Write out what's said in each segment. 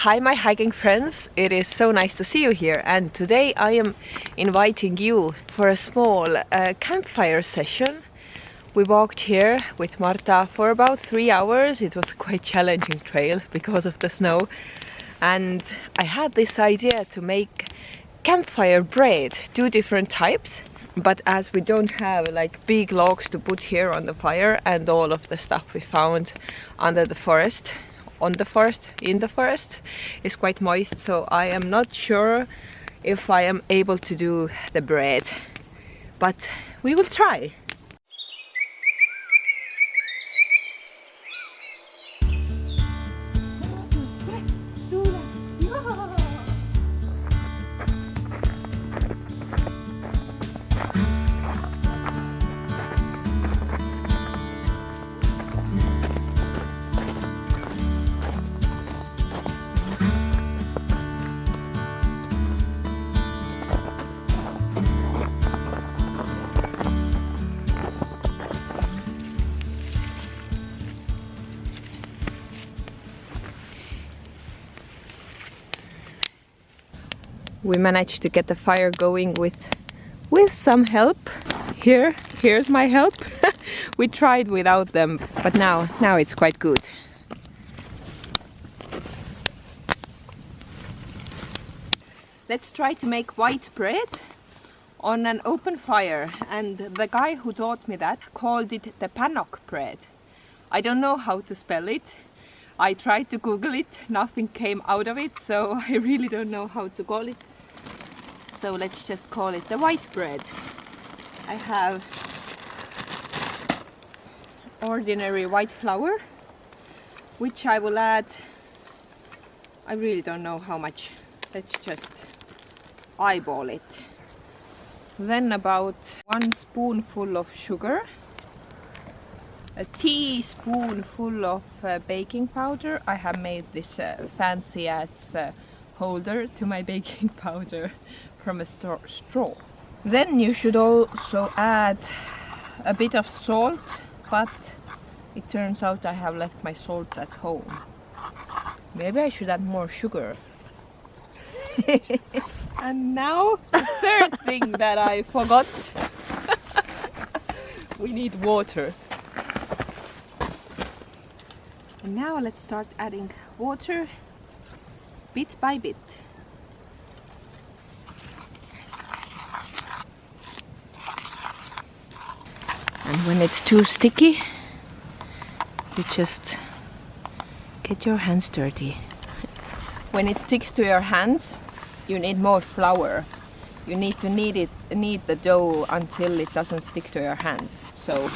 Hi my hiking friends, it is so nice to see you here, and today I am inviting you for a small campfire session. We walked here with Marta for about 3 hours. It was a quite challenging trail because of the snow, and I had this idea to make campfire bread, 2 different types. But as we don't have like big logs to put here on the fire, and all of the stuff we found under the forest, in the forest is quite moist, so I am not sure if I am able to do the bread, but we will try. We managed to get the fire going with some help. Here's my help. We tried without them, but now it's quite good. Let's try to make white bread on an open fire, and the guy who taught me that called it the pannock bread. I don't know how to spell it. I tried to Google it, nothing came out of it, so I really don't know how to call it. So let's just call it the white bread. I have ordinary white flour, which I will add, I really don't know how much. Let's just eyeball it. Then about 1 spoonful of sugar, a teaspoonful of baking powder. I have made this fancy ass holder to my baking powder from a straw. Then you should also add a bit of salt, but it turns out I have left my salt at home. Maybe I should add more sugar. And now the third thing that I forgot. We need water. And now let's start adding water bit by bit. And when it's too sticky, you just get your hands dirty. When it sticks to your hands, you need more flour. You need to knead the dough until it doesn't stick to your hands. So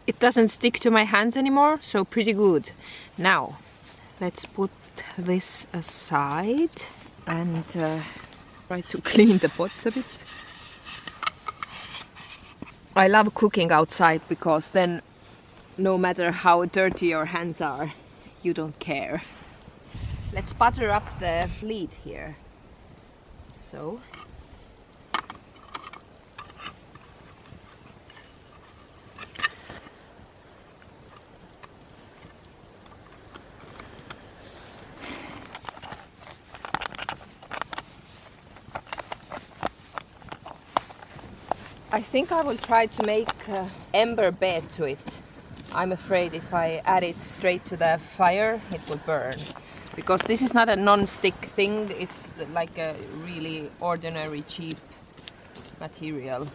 it doesn't stick to my hands anymore, so pretty good. Now let's put this aside and try to clean the pots a bit. I love cooking outside because then no matter how dirty your hands are, you don't care. Let's butter up the lid here. So. I think I will try to make ember bed to it. I'm afraid if I add it straight to the fire, it will burn. Because this is not a non-stick thing, it's like a really ordinary cheap material.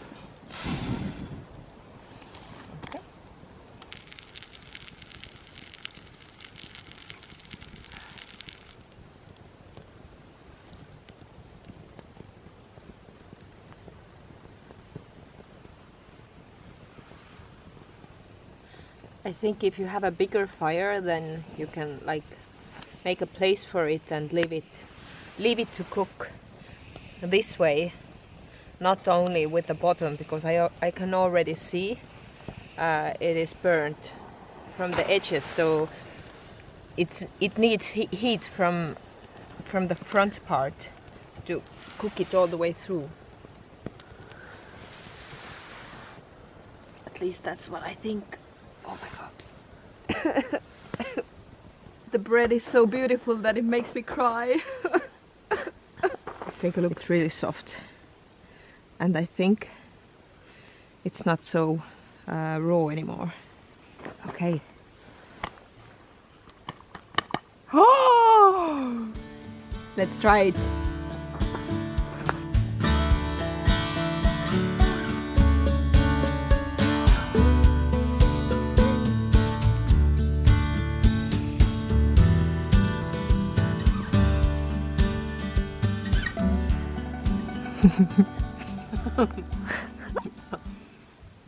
Okay. I think if you have a bigger fire, then you can like make a place for it and leave it to cook this way, not only with the bottom, because I can already see it is burnt from the edges, so it needs heat from the front part to cook it all the way through. At least that's what I think. Oh my god. The bread is so beautiful that it makes me cry. Take a look, it's really soft. And I think it's not so raw anymore. Okay. Oh! Let's try it.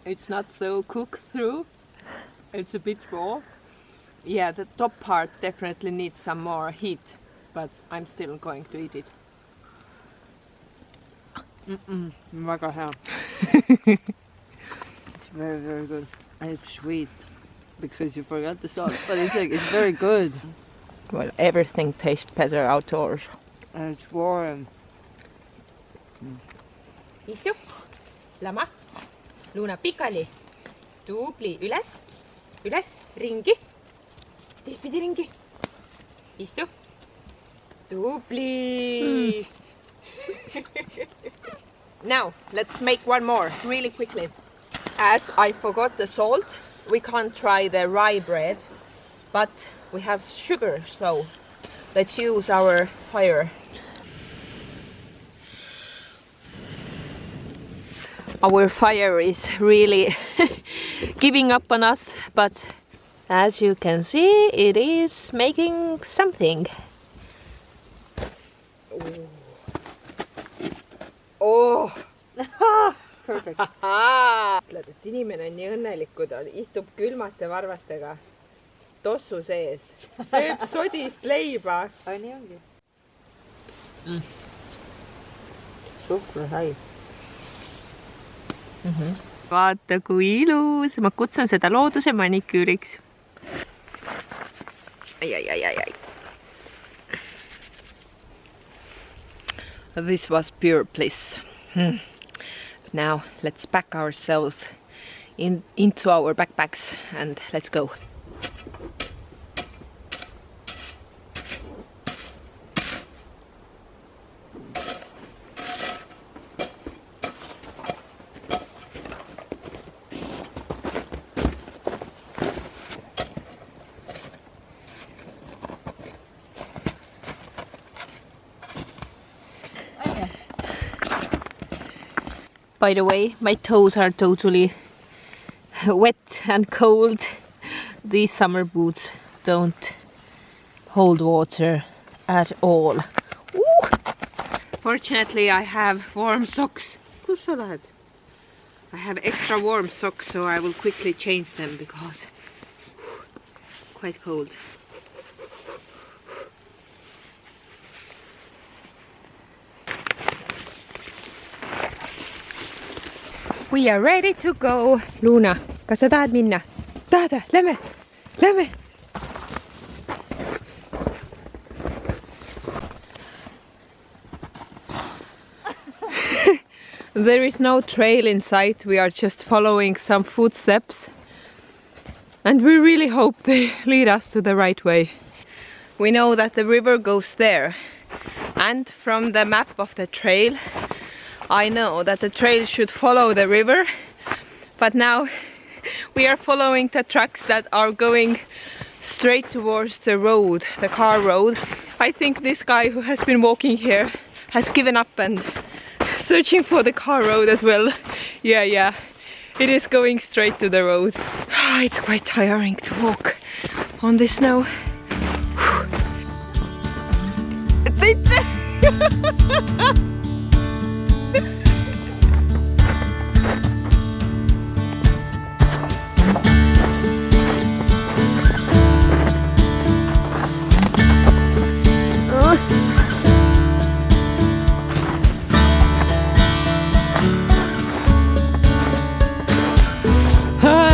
It's not so cooked through, it's a bit raw. Yeah, the top part definitely needs some more heat, but I'm still going to eat it. Väga hea. It's very, very good. And it's sweet because you forgot the salt, but it's very good. Well, everything tastes better outdoors. And it's warm. Istu, lama, Luna pikali, tubli, üles, üles, ringi, teistpidi ringi, istu, tubli. Now, let's make one more, really quickly. As I forgot the salt, we can't try the rye bread, but we have sugar, so let's use our fire. Our fire is really giving up on us, but as you can see, it is making something. Oh! Perfect. Ütled, et inimene on nii õnnelik, kui ta istub külmaste varvastega tossu sees, sööb sodist leiba. Nii ongi. Suhkruhai. Vaata kui ilus, ma kutsun seda looduse maniküüriks. Ai. This was pure bliss. Now let's pack ourselves into our backpacks and let's go. By the way, my toes are totally wet and cold. These summer boots don't hold water at all. Ooh. Fortunately, I have warm socks. Kus sa lähed? I have extra warm socks, so I will quickly change them because quite cold. We are ready to go. Luna, kas sa tahad minna? Tahad? Lähme! Lähme! There is no trail in sight. We are just following some footsteps. And we really hope they lead us to the right way. We know that the river goes there. And from the map of the trail, I know that the trail should follow the river, but now we are following the tracks that are going straight towards the road, the car road. I think this guy who has been walking here has given up and searching for the car road as well. Yeah, it is going straight to the road. It's quite tiring to walk on the snow.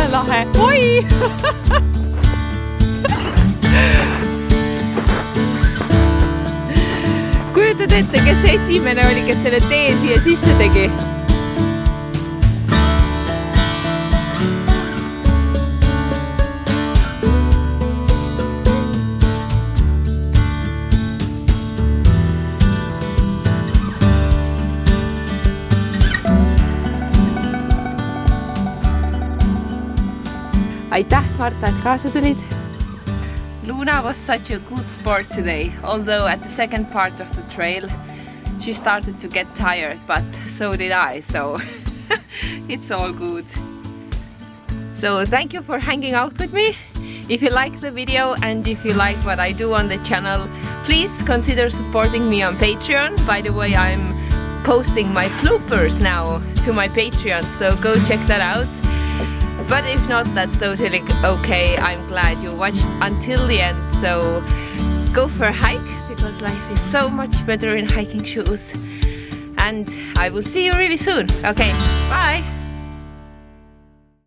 Lahe! Oi! Kujutad ette, kes esimene oli, kes selle tee siia sisse tegi? aitäh, Marta, et kaasa tulid. Luna was such a good sport today, although at the second part of the trail she started to get tired, but so did I, so it's all good. So thank you for hanging out with me. If you like the video and if you like what I do on the channel, please consider supporting me on Patreon. By the way, I'm posting my bloopers now to my Patreon, so go check that out. But if not, that's totally okay. I'm glad you watched until the end, so go for a hike, because life is so much better in hiking shoes. And I will see you really soon. Okay, bye!